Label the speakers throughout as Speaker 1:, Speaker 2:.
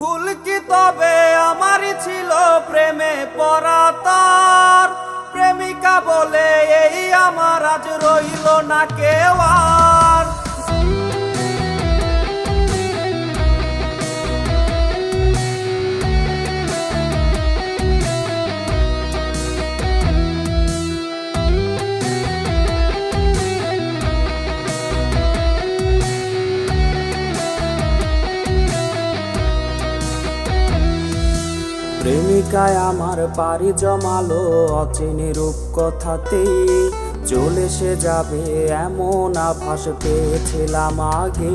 Speaker 1: ভুল কি তবে আমারই ছিল প্রেমে পড়া তার প্রেমিকা বলে এই আমার আজ রইল না কেউ আর। প্রেমিকায় আমার পাড়ি জমালো অচিনি রূপকথাতেই, চলে সে যাবে এমন আভাস পেয়েছিলাম আগে।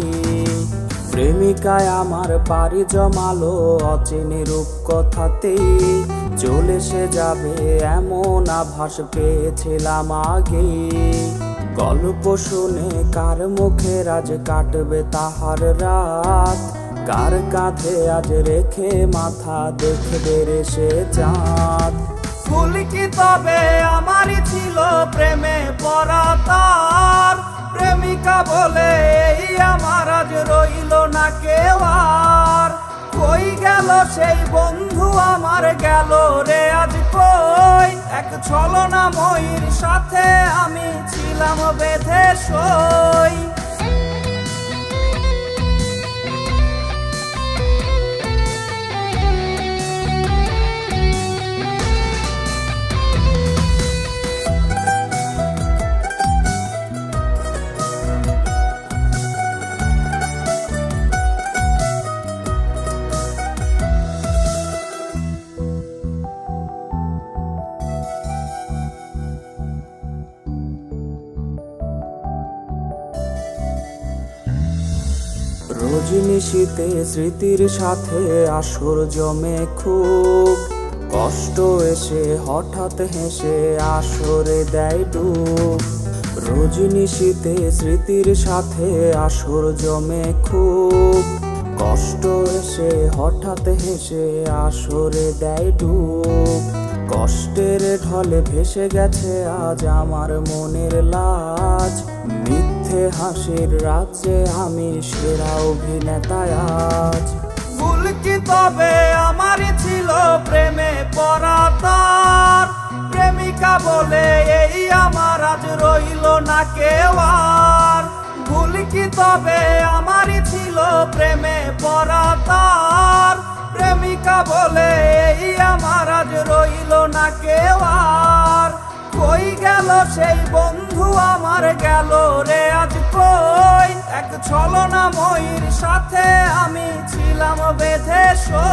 Speaker 1: প্রেমিকায় আমার পাড়ি জমালো অচিনি রূপকথাতেই, চলে সে যাবে এমন আভাস পেয়েছিলাম আগে। গল্প শুনে কার মুখে আজ কাটবে তাহার রাত, কার কাঁধে আজ রেখে মাথা দেখবে রে সে চাঁদ। ভুল কি তবে আমারই ছিল প্রেমে পড়া তার প্রেমিকা বলে এই আমার আজ রইল না কেউ আর। কই গেল সেই বন্ধু আমার গেল রে আজ কই, এক ছলনাময়ীর সাথে আমি ছিলাম বেঁধে সই। রজনীশীতে স্মৃতির সাথে আসর জমে খুব, কষ্ট এসে হঠাৎ হেসে আসরে দেয় ডুব। রজনীশীতে স্মৃতির সাথে আসর জমে খুব, কষ্ট এসে হঠাৎ হেসে আসরে দেয় ডুব। কষ্টের ঢলে ভেসে গেছে আজ আমার মনের লাজ, মিথ্যে হাসির রাজ্যে আমি সেরা অভিনেতা আজ। ভুল কি তবে আমারই ছিল প্রেমে পড়া তার প্রেমিকা বলে এই আমার আজ রইল না কেউ আর। ভুল কি তবে আমারই ছিল প্রেমে পড়া তার প্রেমিকা বলে এই আমার আজ রইল না কেউ আর। কই গেল সেই বন্ধু আমার গেল রে আজ কই, এক ছলনাময়ীর সাথে আমি ছিলাম বেঁধে সই।